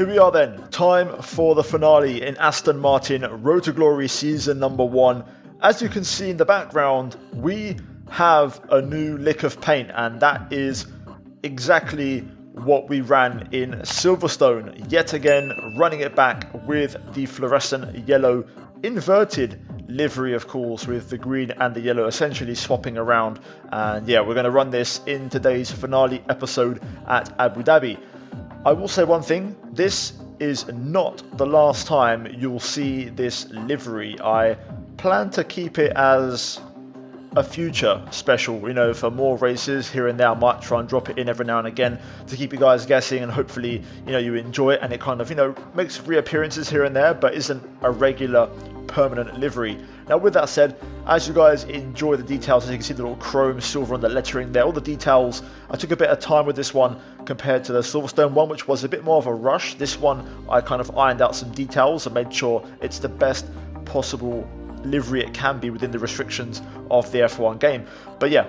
Here we are then, time for the finale in Aston Martin Road to Glory season number 1. As you can see in the background, we have a new lick of paint, and that is exactly what we ran in Silverstone. Yet again, running it back with the fluorescent yellow inverted livery, of course, with the green and the yellow essentially swapping around. And yeah, we're going to run this in today's finale episode at Abu Dhabi. I will say one thing, this is not the last time you'll see this livery. I plan to keep it as a future special, you know, for more races here and there. I might try and drop it in every now and again to keep you guys guessing, and hopefully, you know, you enjoy it and it kind of, you know, makes reappearances here and there, but isn't a regular permanent livery. Now, with that said, as you guys enjoy the details, as you can see the little chrome silver on the lettering there, all the details, I took a bit of time with this one compared to the Silverstone one, which was a bit more of a rush. This one, I kind of ironed out some details and made sure it's the best possible livery it can be within the restrictions of the F1 game. But yeah,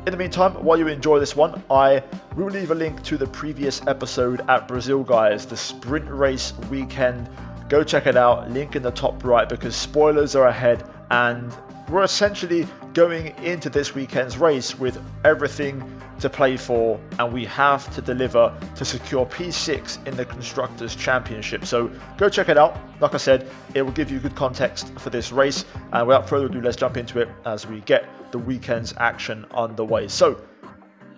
in the meantime, while you enjoy this one, I will leave a link to the previous episode at Brazil, guys, the sprint race weekend. Go check it out, link in the top right, because spoilers are ahead and we're essentially going into this weekend's race with everything to play for, and we have to deliver to secure P6 in the Constructors' Championship. So go check it out. Like I said, it will give you good context for this race, and without further ado, let's jump into it as we get the weekend's action underway. So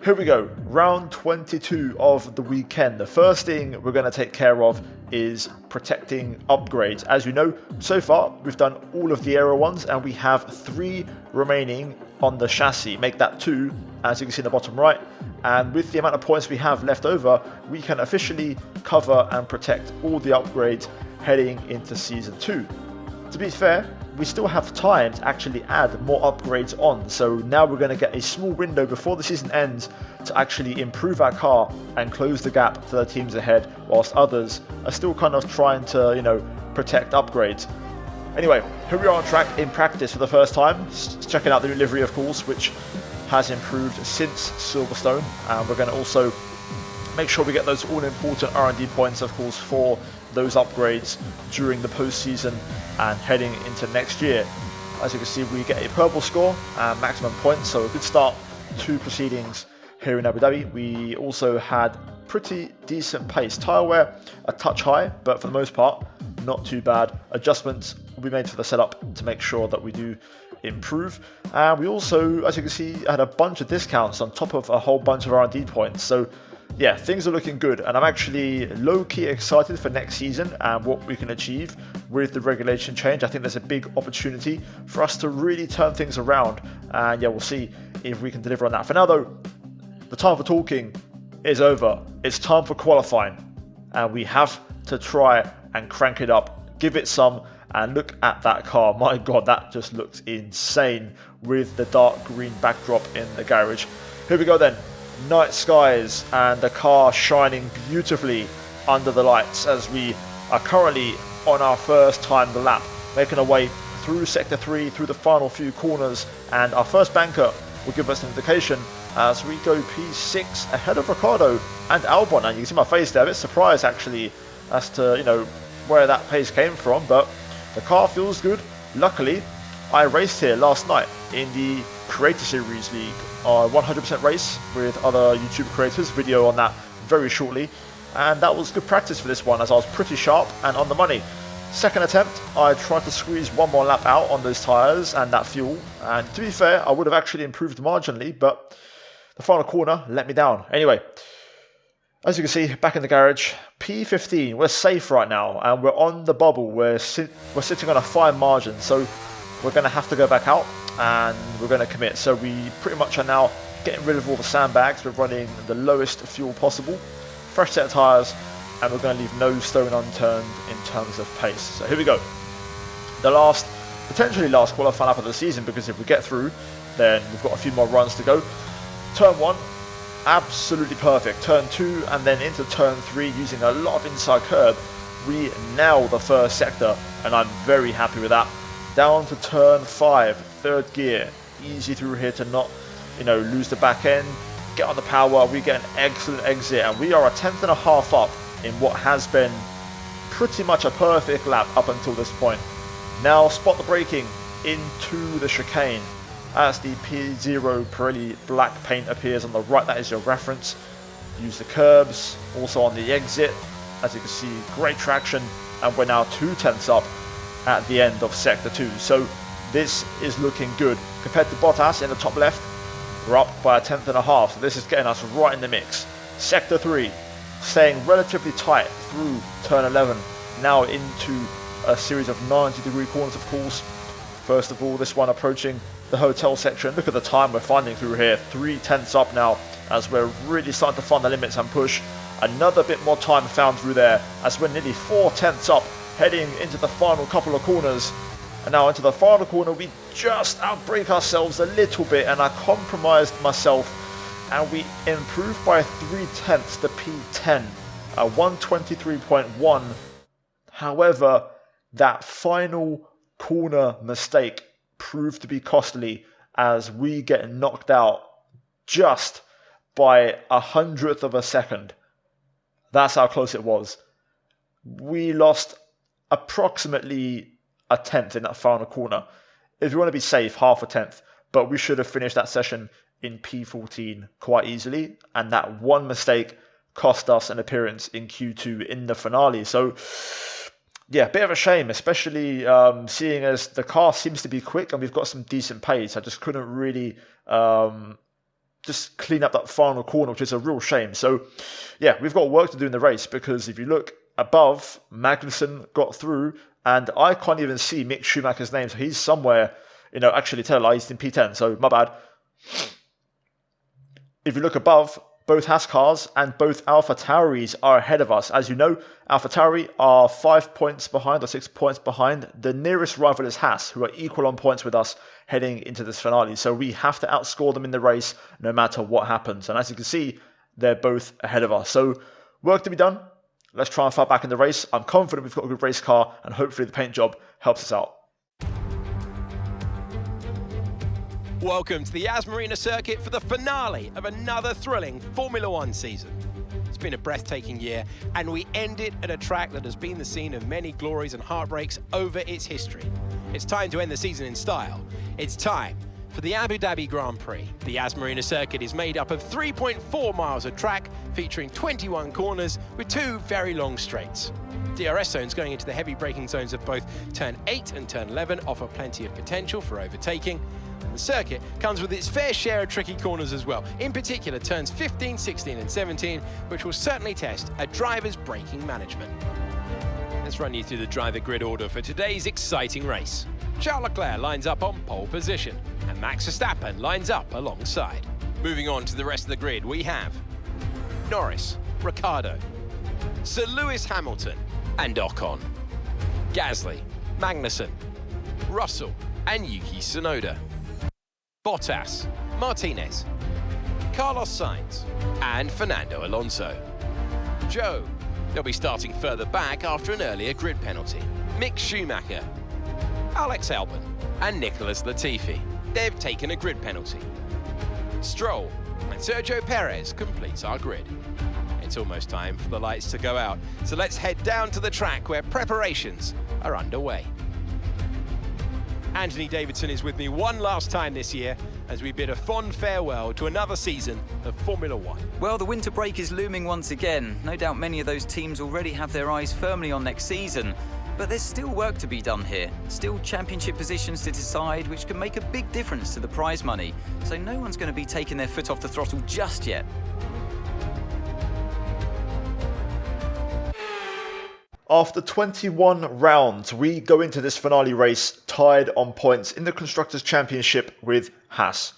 here we go, round 22 of the weekend. The first thing we're going to take care of is protecting upgrades. As you know, so far we've done all of the aero ones, and we have 3 remaining on the chassis. Make that 2, as you can see in the bottom right, and with the amount of points we have left over, we can officially cover and protect all the upgrades heading into season 2. To be fair, we still have time to actually add more upgrades on, so now we're going to get a small window before the season ends to actually improve our car and close the gap to the teams ahead, whilst others are still kind of trying to, you know, protect upgrades. Anyway, here we are on track in practice for the first time, checking out the new livery, of course, which has improved since Silverstone, and we're going to also make sure we get those all-important R&D points, of course, for those upgrades during the postseason and heading into next year. As you can see, we get a purple score and maximum points, so a good start to proceedings here in Abu Dhabi. We also had pretty decent pace. Tyre wear a touch high, but for the most part, not too bad. Adjustments will be made for the setup to make sure that we do improve. And we also, as you can see, had a bunch of discounts on top of a whole bunch of R&D points. So yeah, things are looking good, and I'm actually low-key excited for next season and what we can achieve with the regulation change. I think there's a big opportunity for us to really turn things around, and yeah, we'll see if we can deliver on that. For now though, the time for talking is over. It's time for qualifying, and we have to try and crank it up, give it some, and look at that car. My god, that just looks insane with the dark green backdrop in the garage. Here we go then. Night skies and the car shining beautifully under the lights as we are currently on our first timed lap, making our way through sector 3, through the final few corners, and our first banker will give us an indication as we go P6 ahead of Ricciardo and Albon. And you can see my face there, a bit surprised actually as to, you know, where that pace came from, but the car feels good. Luckily, I raced here last night in the Creator Series League, 100% race with other YouTube creators, video on that very shortly, and that was good practice for this one as I was pretty sharp and on the money. Second attempt, I tried to squeeze one more lap out on those tyres and that fuel, and to be fair, I would have actually improved marginally, but the final corner let me down. Anyway, as you can see, back in the garage, P15, we're safe right now, and we're on the bubble. We're sitting on a 5 margin, so we're going to have to go back out and we're going to commit. So we pretty much are now getting rid of all the sandbags. We're running the lowest fuel possible, fresh set of tyres, and we're going to leave no stone unturned in terms of pace. So here we go. The last, potentially last qualifying lap of the season, because if we get through, then we've got a few more runs to go. Turn 1, absolutely perfect. Turn 2 and then into turn 3 using a lot of inside curb. We nail the first sector and I'm very happy with that. Down to turn 5, third gear. Easy through here to not, lose the back end. Get on the power. We get an excellent exit and we are a tenth and a half up in what has been pretty much a perfect lap up until this point. Now spot the braking into the chicane as the P0 Pirelli black paint appears on the right. That is your reference. Use the curbs, also on the exit. As you can see, great traction, and we're now 2/10 up at the end of Sector 2. So this is looking good. Compared to Bottas in the top left, we're up by a 1/10.5, so this is getting us right in the mix. Sector 3, staying relatively tight through turn 11, now into a series of 90-degree corners, of course. First of all, this one approaching the hotel section. Look at the time we're finding through here, 3/10 up now, as we're really starting to find the limits and push. Another bit more time found through there, as we're nearly 4/10 up, heading into the final couple of corners. And now into the final corner, we just outbrake ourselves a little bit, and I compromised myself, and we improved by 3/10 to P10 at 123.1. However, that final corner mistake proved to be costly, as we get knocked out just by 100th of a second. That's how close it was. We lost approximately a 10th in that final corner. If you want to be safe, half a 10th. But we should have finished that session in P14 quite easily. And that one mistake cost us an appearance in Q2 in the finale. So, yeah, a bit of a shame, especially seeing as the car seems to be quick and we've got some decent pace. I just couldn't really just clean up that final corner, which is a real shame. So, yeah, we've got work to do in the race, because if you look above, Magnussen got through, and I can't even see Mick Schumacher's name, so he's somewhere, actually tell a lie, he's in P10, so my bad. If you look above, both Haas cars and both Alphatauris are ahead of us. As you know, Alphatauri are 5 points behind or 6 points behind. The nearest rival is Haas, who are equal on points with us heading into this finale. So we have to outscore them in the race no matter what happens. And as you can see, they're both ahead of us. So work to be done. Let's try and fight back in the race. I'm confident we've got a good race car, and hopefully the paint job helps us out. Welcome to the Yas Marina circuit for the finale of another thrilling Formula One season. It's been a breathtaking year, and we end it at a track that has been the scene of many glories and heartbreaks over its history. It's time to end the season in style. It's time for the Abu Dhabi Grand Prix. The Yas Marina circuit is made up of 3.4 miles of track, featuring 21 corners with 2 very long straights. DRS zones going into the heavy braking zones of both turn 8 and turn 11 offer plenty of potential for overtaking. And the circuit comes with its fair share of tricky corners as well, in particular turns 15, 16 and 17, which will certainly test a driver's braking management. Let's run you through the driver grid order for today's exciting race. Charles Leclerc lines up on pole position, and Max Verstappen lines up alongside. Moving on to the rest of the grid, we have Norris, Ricciardo, Sir Lewis Hamilton and Ocon, Gasly, Magnussen, Russell and Yuki Tsunoda, Bottas, Martinez, Carlos Sainz and Fernando Alonso. Joe, they'll be starting further back after an earlier grid penalty. Mick Schumacher, Alex Albon and Nicholas Latifi, they've taken a grid penalty. Stroll and Sergio Perez completes our grid. It's almost time for the lights to go out, so let's head down to the track where preparations are underway. Anthony Davidson is with me one last time this year as we bid a fond farewell to another season of Formula One. Well, the winter break is looming once again. No doubt many of those teams already have their eyes firmly on next season. But there's still work to be done here. Still championship positions to decide, which can make a big difference to the prize money. So no one's going to be taking their foot off the throttle just yet. After 21 rounds, we go into this finale race tied on points in the Constructors' Championship with Haas.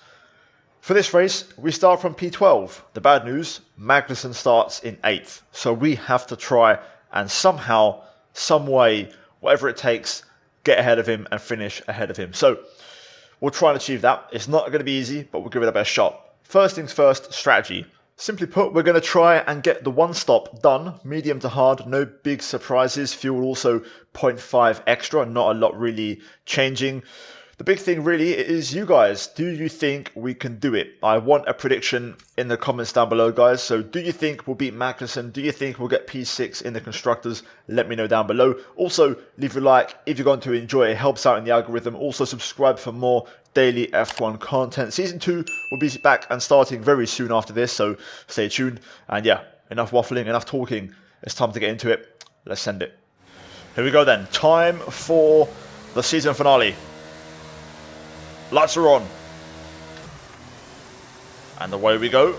For this race, we start from P12. The bad news, Magnussen starts in 8th. So we have to try and somehow, some way, whatever it takes, get ahead of him and finish ahead of him. So we'll try and achieve that. It's not going to be easy, but we'll give it our best shot. First things first, strategy. Simply put, we're going to try and get the one stop done, medium to hard, no big surprises. Fuel also 0.5 extra, not a lot really changing. the big thing really is you guys. Do you think we can do it? I want a prediction in the comments down below, guys. So do you think we'll beat Magnussen? Do you think we'll get P6 in the Constructors? Let me know down below. Also, leave a like if you're going to enjoy it. It helps out in the algorithm. Also, subscribe for more daily F1 content. Season 2 will be back and starting very soon after this, so stay tuned. And yeah, enough waffling, enough talking. It's time to get into it. Let's send it. Here we go then. Time for the season finale. Lights are on. And away we go.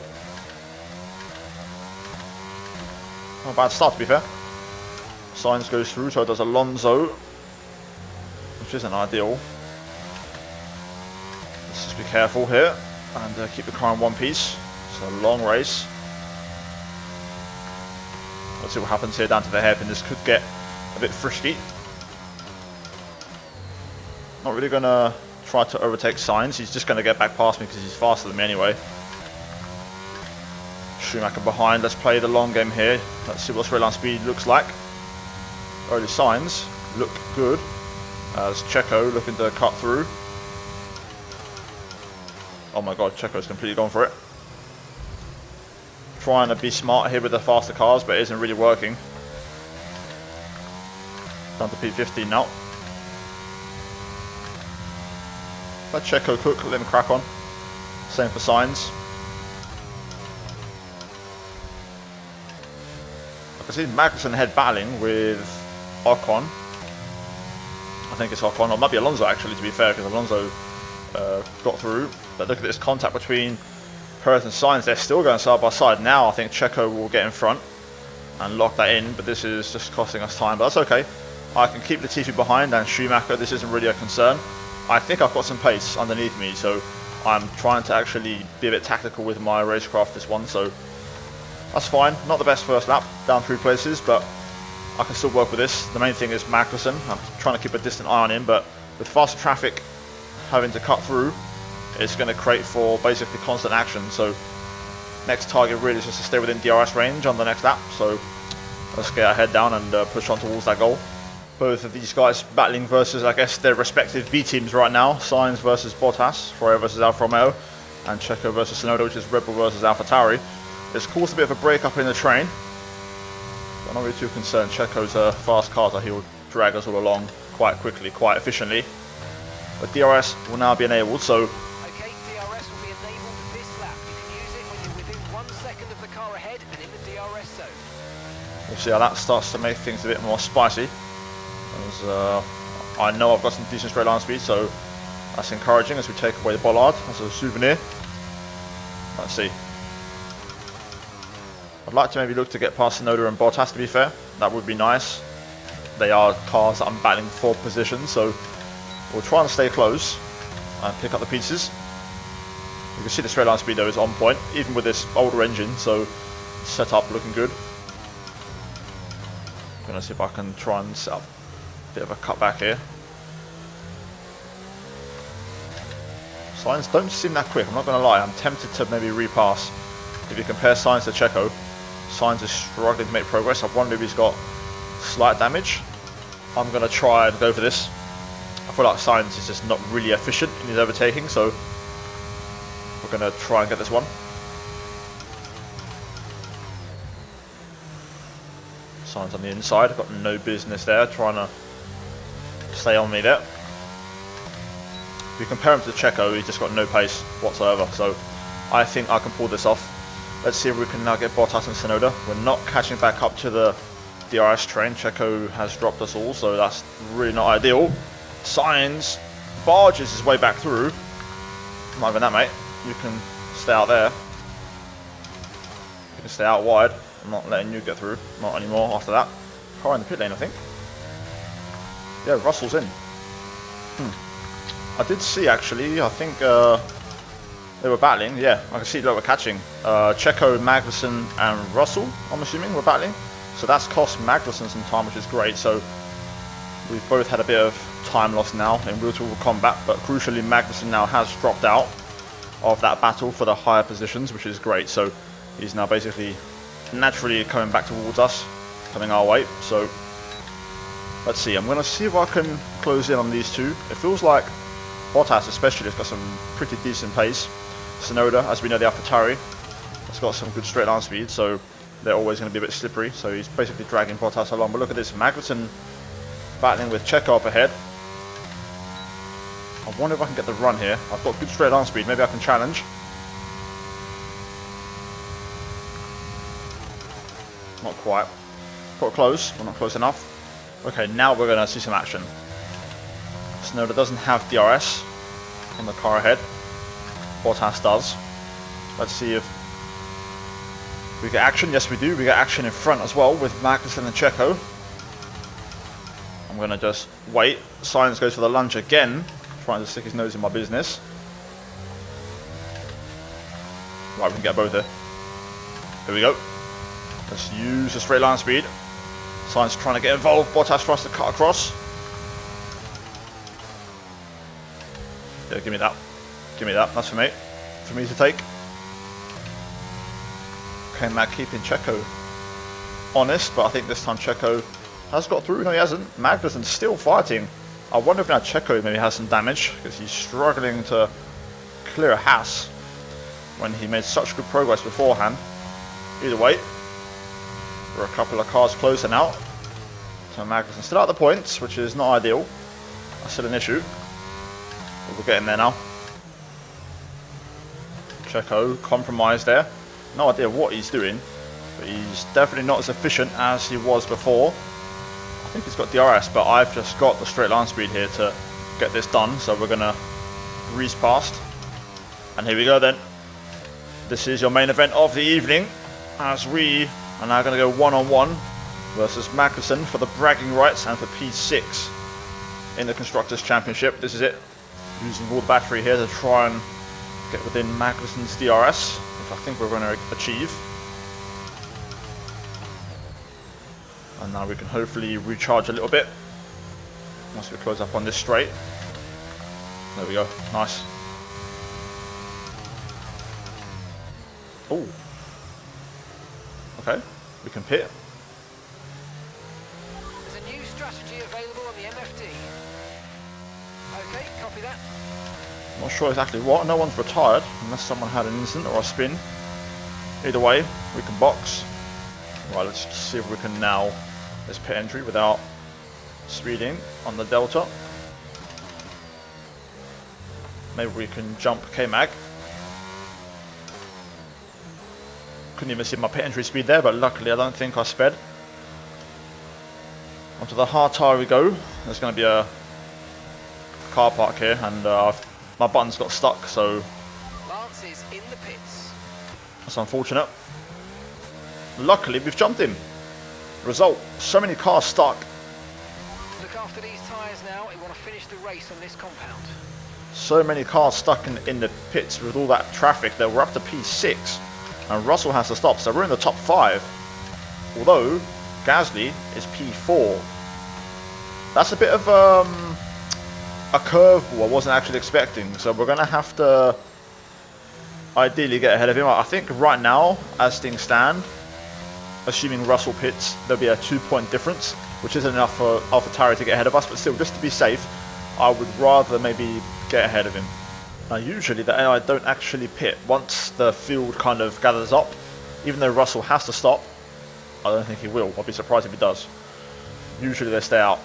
Not a bad start, to be fair. Sainz goes through, so does Alonso, which isn't ideal. Let's just be careful here and keep the car in one piece. It's a long race. Let's see what happens here down to the hairpin. This could get a bit frisky. Not really going to try to overtake Sainz. He's just going to get back past me because he's faster than me anyway. Schumacher behind. Let's play the long game here. Let's see what straight line speed looks like. Early signs look good as Checo looking to cut through. Oh my god, Checo's completely gone for it. Trying to be smart here with the faster cars, but it isn't really working. Down to P15 now. Let Checo cook, let him crack on. Same for Sainz. I can see Magnussen head battling with Ocon. I think it's Ocon, or it might be Alonso actually, to be fair, because Alonso got through. But look at this contact between Perez and Sainz. They're still going side by side. Now I think Checo will get in front and lock that in, but this is just costing us time. But that's okay. I can keep Latifi behind and Schumacher. This isn't really a concern. I think I've got some pace underneath me, so I'm trying to actually be a bit tactical with my racecraft this one, so that's fine. Not the best first lap, down 3 places, but I can still work with this. The main thing is Magnussen. I'm trying to keep a distant eye on him, but with faster traffic having to cut through, it's going to create for basically constant action. So next target really is just to stay within DRS range on the next lap, so let's get our head down and push on towards that goal. Both of these guys battling versus, I guess, their respective B teams right now. Sainz versus Bottas, Ferrari versus Alfa Romeo, and Checo versus Tsunoda, which is Red Bull versus Alphatauri. It's caused a bit of a break-up in the train. I'm not really too concerned. Checo's a fast car, so he'll drag us all along quite quickly, quite efficiently. But DRS will now be enabled, so... Okay, DRS will be enabled this lap. You can use it when you're within 1 second of the car ahead and in the DRS zone. We'll see how that starts to make things a bit more spicy. As, I know I've got some decent straight line speed, so that's encouraging as we take away the bollard as a souvenir. Let's see. I'd like to maybe look to get past Tsunoda and Bottas, to be fair. That would be nice. They are cars that I'm battling for position, so we'll try and stay close and pick up the pieces. You can see the straight line speed though is on point, even with this older engine, so setup looking good. I'm going to see if I can try and set up a bit of a cutback here. Sainz don't seem that quick, I'm not going to lie. I'm tempted to maybe repass. If you compare Sainz to Checo, Sainz is struggling to make progress. I wonder if he's got slight damage. I'm going to try and go for this. I feel like Sainz is just not really efficient in his overtaking, so we're going to try and get this one. Sainz on the inside, I've got no business there, trying to stay on me there. If you compare him to Checo, he's just got no pace whatsoever, so I think I can pull this off. Let's see if we can now get Bottas and Tsunoda. We're not catching back up to the DRS train. Checo has dropped us all, so that's really not ideal. Sainz barges his way back through. Not even that, mate. You can stay out there. You can stay out wide. I'm not letting you get through. Not anymore after that. Car in the pit lane, I think. Yeah, Russell's in. I did see, actually, I think they were battling. Yeah, I can see they were catching. Checo, Magnussen and Russell, I'm assuming, were battling. So that's cost Magnussen some time, which is great. So we've both had a bit of time lost now in brutal combat. But crucially, Magnussen now has dropped out of that battle for the higher positions, which is great. So he's now basically naturally coming back towards us, coming our way. So let's see, I'm going to see if I can close in on these two. It feels like Bottas especially has got some pretty decent pace. Tsunoda, as we know, the Alphatauri, has got some good straight line speed, so they're always going to be a bit slippery. So he's basically dragging Bottas along. But look at this, Magnussen battling with Checo up ahead. I wonder if I can get the run here. I've got good straight line speed. Maybe I can challenge. Not quite. Got close, but not close enough. Okay, now we're going to see some action. Tsunoda doesn't have DRS on the car ahead. Bottas does. Let's see if we get action. Yes, we do. We get action in front as well with Magnussen and Checo. I'm going to just wait. Sainz goes for the lunge again, trying to stick his nose in my business. Right, we can get both here. Here we go. Let's use the straight line speed. Sainz trying to get involved. Bottas tries to cut across. Yeah, give me that. Give me that. That's for me. For me to take. Okay, Mag keeping Checo honest, but I think this time Checo has got through. No, he hasn't. Magnussen's still fighting. I wonder if now Checo maybe has some damage, because he's struggling to clear a Haas when he made such good progress beforehand. Either way, we're a couple of cars closer now. So Magnussen's still at the points, which is not ideal. That's still an issue. But we're getting there now. Checo compromised there. No idea what he's doing, but he's definitely not as efficient as he was before. I think he's got DRS, but I've just got the straight line speed here to get this done. So we're going to breeze past. And here we go then. This is your main event of the evening, as we are now going to go one-on-one versus Magnussen for the bragging rights and for P6 in the Constructors' Championship. This is it. Using all the battery here to try and get within Magnussen's DRS, which I think we're going to achieve. And now we can hopefully recharge a little bit once we close up on this straight. There we go. Nice. Oh. Okay. We can pit. There's a new strategy available on the MFD. Okay, copy that. Not sure exactly what. No one's retired unless someone had an incident or a spin. Either way, we can box. Right, let's see if we can now. Let's pit entry without speeding on the Delta. Maybe we can jump K-Mag. Couldn't even see my pit entry speed there, but luckily I don't think I sped. Onto the hard tire we go. There's going to be a car park here, and my buttons got stuck, so Lance is in the pits. that's unfortunate. Luckily we've jumped him. Result, so many cars stuck. Look after these tyres now. We want to finish the race on this compound. So many cars stuck in the pits with all that traffic that we're up to P6, and Russell has to stop, so we're in the top 5, although Gasly is P4. That's a bit of a curveball I wasn't actually expecting, so we're going to have to ideally get ahead of him. I think right now, as things stand, assuming Russell pits, there'll be a 2-point difference, which isn't enough for Alphatauri to get ahead of us, but still, just to be safe, I would rather maybe get ahead of him. Now, usually the AI don't actually pit once the field kind of gathers up. Even though Russell has to stop, I don't think he will. I'll be surprised if he does. Usually they stay out.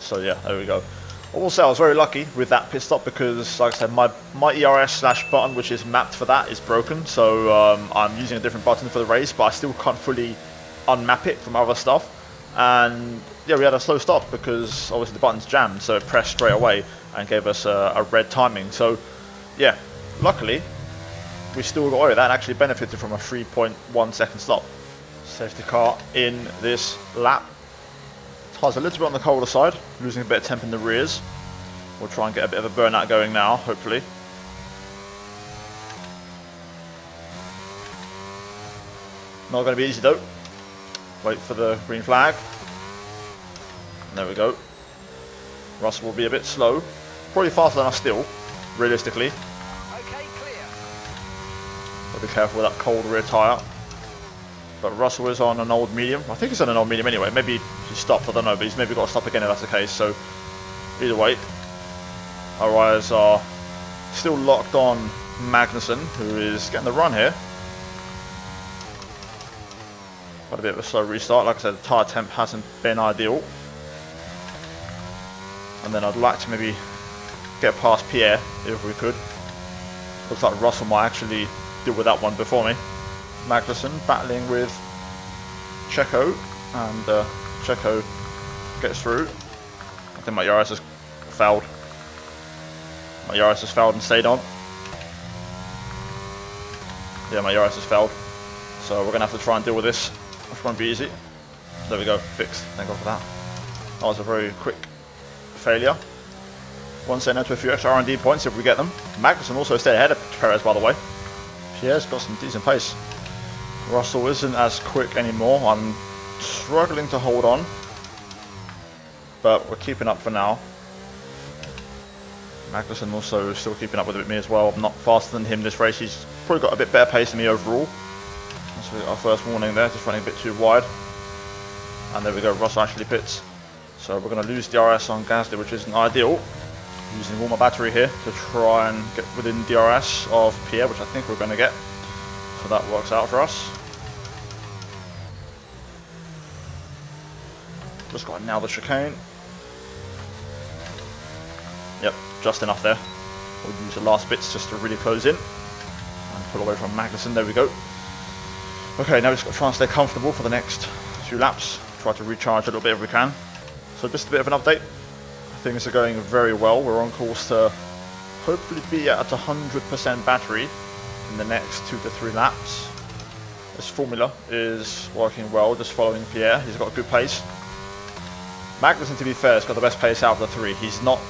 So yeah, there we go. I will say I was very lucky with that pit stop because, like I said, my ERS / button, which is mapped for that, is broken. So I'm using a different button for the race, but I still can't fully unmap it from other stuff. And yeah, we had a slow stop because obviously the button's jammed, so it pressed straight away and gave us a red timing. So yeah, luckily we still got away with that and actually benefited from a 3.1 second stop. Safety car in this lap. Tyres a little bit on the colder side, losing a bit of temp in the rears. We'll try and get a bit of a burnout going now, hopefully. Not going to be easy though. Wait for the green flag. And there we go. Russell will be a bit slow. Probably faster than us still, realistically. Okay, clear. But be careful with that cold rear tyre. But Russell is on an old medium. I think he's on an old medium anyway. Maybe he stopped, I don't know, but he's maybe got to stop again if that's the case. So either way, our eyes are still locked on Magnussen, who is getting the run here. Quite a bit of a slow restart. Like I said, the tyre temp hasn't been ideal. And then I'd like to maybe get past Pierre if we could. Looks like Russell might actually deal with that one before me. Magnussen battling with Checo, and Checo gets through. I think my Yaris has failed. My Yaris has failed and stayed on. Yeah, my Yaris has failed. So we're going to have to try and deal with this, which won't be easy. There we go, fixed. Thank God for that. That was a very quick failure. One saying no to a few extra R&D points if we get them. Magnussen also stayed ahead of Perez, by the way. Pierre's got some decent pace. Russell isn't as quick anymore. I'm struggling to hold on, but we're keeping up for now. Magnussen also still keeping up with me as well. I'm not faster than him this race. He's probably got a bit better pace than me overall. That's our first warning there, just running a bit too wide. And there we go, Russell actually pits. So we're going to lose DRS on Gasly, which isn't ideal. Using all my battery here to try and get within DRS of Pierre, which I think we're going to get. So that works out for us. Just got to nail the chicane. Yep, just enough there. We'll use the last bits just to really close in. And pull away from Magnussen, there we go. Okay, now we've just got to try and stay comfortable for the next few laps. Try to recharge a little bit if we can. So just a bit of an update. Things are going very well. We're on course to hopefully be at 100% battery in the next 2 to 3 laps. This formula is working well, just following Pierre. He's got a good pace. Magnussen, to be fair, has got the best pace out of the 3. He's not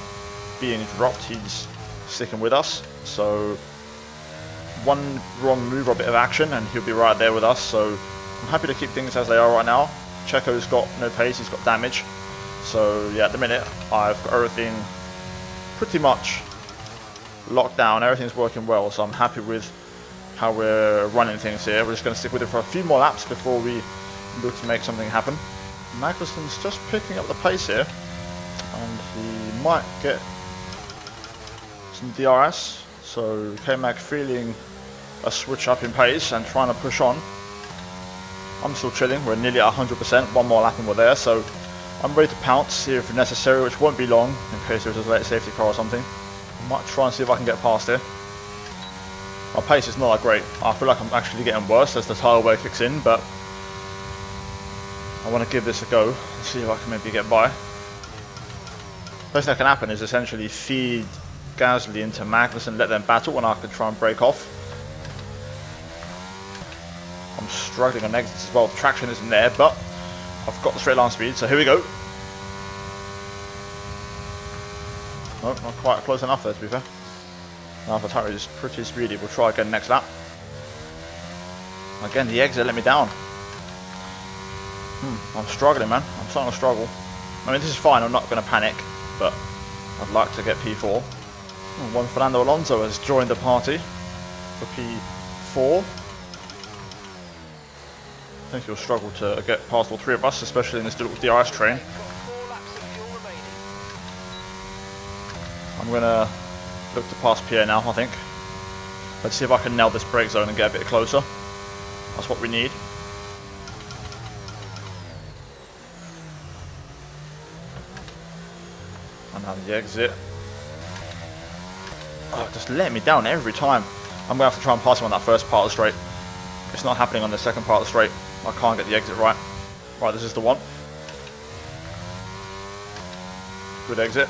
being dropped, he's sticking with us. So one wrong move or a bit of action and he'll be right there with us. So I'm happy to keep things as they are right now. Checo's got no pace, he's got damage. So yeah, at the minute I've got everything pretty much locked down, everything's working well, so I'm happy with how we're running things here. We're just going to stick with it for a few more laps before we look to make something happen. Magnussen's just picking up the pace here, and he might get some DRS, so K-Mag feeling a switch up in pace and trying to push on. I'm still chilling, we're nearly at 100%, one more lap and we're there, so I'm ready to pounce here if necessary, which won't be long in case there's a late safety car or something. I might try and see if I can get past here. My pace is not that great. I feel like I'm actually getting worse as the tyre wear kicks in, but I want to give this a go and see if I can maybe get by. Best that can happen is essentially feed Gasly into Magnussen, let them battle, and I can try and break off. I'm struggling on exits as well. The traction isn't there, but I've got the straight line speed, so here we go. No, not quite close enough there, to be fair. Alphatauri is pretty speedy. We'll try again next lap. Again, the exit let me down. I'm struggling, man. I'm starting to struggle. I mean, this is fine. I'm not going to panic, but I'd like to get P4. One Fernando Alonso has joined the party for P4. I think he'll struggle to get past all 3 of us, especially in this little DRS train. I'm going to look to pass Pierre now, I think. Let's see if I can nail this brake zone and get a bit closer. That's what we need. And now the exit. Oh, just let me down every time. I'm going to have to try and pass him on that first part of the straight. It's not happening on the second part of the straight. I can't get the exit right. Right, this is the one. Good exit.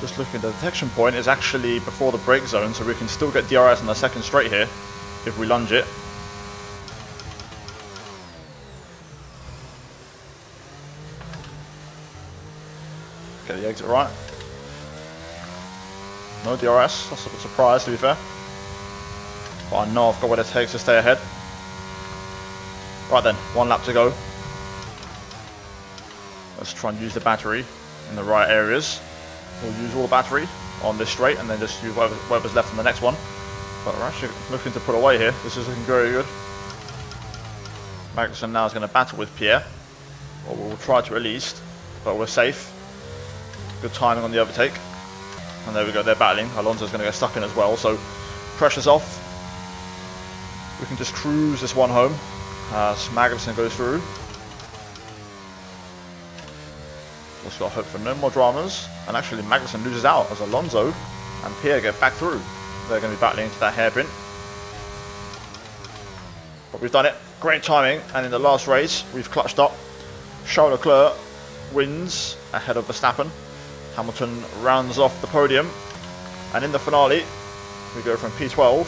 Just looking, the detection point is actually before the brake zone, so we can still get DRS on the second straight here if we lunge it. Get the exit right. No DRS, that's a surprise to be fair. But I know I've got what it takes to stay ahead. Right then, 1 lap to go. Let's try and use the battery in the right areas. We'll use all the battery on this straight and then just use whatever's left on the next one. But we're actually looking to put away here. This is looking very good. Magnussen now is going to battle with Pierre. Or we'll try to at least, but we're safe. Good timing on the overtake. And there we go, they're battling. Alonso's going to get stuck in as well, so pressure's off. We can just cruise this one home as Magnussen goes through. Also got hope for no more dramas. And actually Magnussen loses out as Alonso and Pierre get back through. They're going to be battling into that hairpin. But we've done it. Great timing. And in the last race, we've clutched up. Charles Leclerc wins ahead of Verstappen. Hamilton rounds off the podium. And in the finale, we go from P12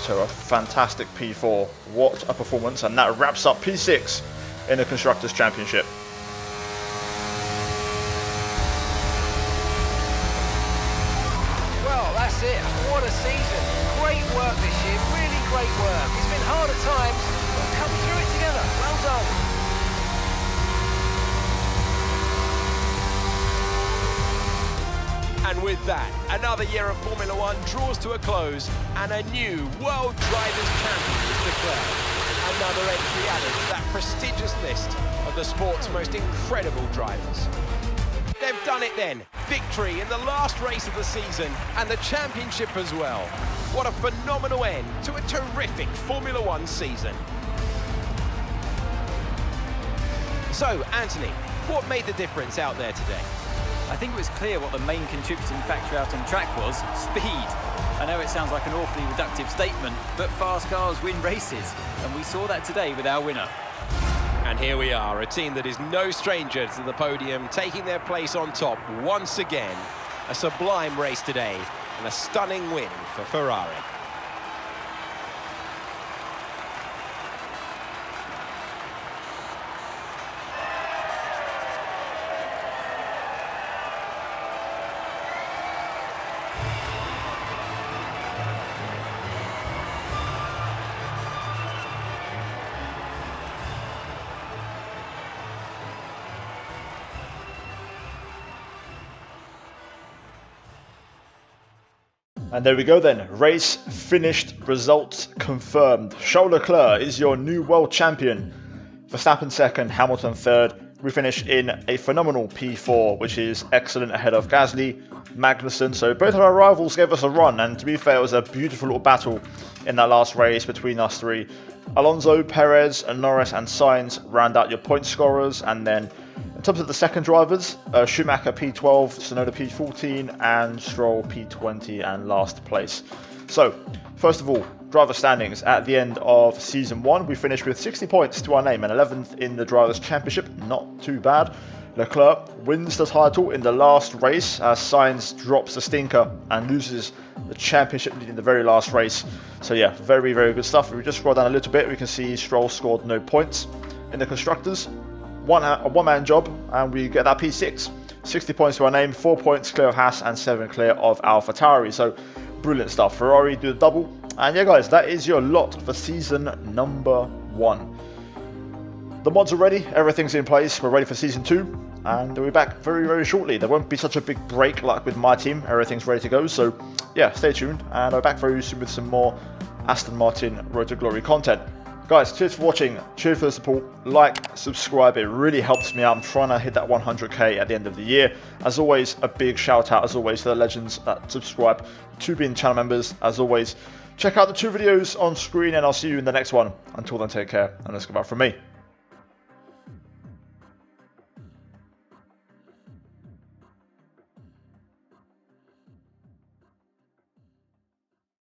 to a fantastic P4. What a performance. And that wraps up P6 in the Constructors' Championship. Well, that's it. What a season. Great work this year. Really great work. It's been hard at times, but we've come through it together. Well done. And with that, another year of Formula One draws to a close and a new World Drivers' Champion is declared. Another entry added to that prestigious list of the sport's most incredible drivers. They've done it then. Victory in the last race of the season and the championship as well. What a phenomenal end to a terrific Formula One season. So, Anthony, what made the difference out there today? I think it was clear what the main contributing factor out on track was: speed. I know it sounds like an awfully reductive statement, but fast cars win races, and we saw that today with our winner. And here we are, a team that is no stranger to the podium, taking their place on top once again. A sublime race today, and a stunning win for Ferrari. And there we go then, race finished, results confirmed. Charles Leclerc is your new world champion. Verstappen second, Hamilton third. We finish in a phenomenal P4, which is excellent ahead of Gasly, Magnussen. So both of our rivals gave us a run, and to be fair, it was a beautiful little battle in that last race between us three. Alonso, Perez, Norris and Sainz round out your point scorers, and then in terms of the second drivers, Schumacher P12, Tsunoda P14 and Stroll P20 and last place. So, first of all, driver standings at the end of Season 1. We finished with 60 points to our name and 11th in the Drivers' Championship. Not too bad. Leclerc wins the title in the last race as Sainz drops the stinker and loses the championship lead in the very last race. So yeah, very, very good stuff. If we just scroll down a little bit, we can see Stroll scored no points. In the Constructors, a one-man job, and we get that P6. 60 points to our name, 4 points clear of Haas, and 7 clear of Alphatauri. So, brilliant stuff. Ferrari do the double. And yeah, guys, that is your lot for season number 1. The mods are ready. Everything's in place. We're ready for season 2. And we'll be back very, very shortly. There won't be such a big break like with my team. Everything's ready to go. So, yeah, stay tuned. And I'll be back very soon with some more Aston Martin Road to Glory content. Guys, cheers for watching, cheers for the support, like, subscribe, it really helps me out. I'm trying to hit that 100k at the end of the year. As always, a big shout out, as always, to the legends that subscribe to being channel members. As always, check out the 2 videos on screen and I'll see you in the next one. Until then, take care and let's go back from me.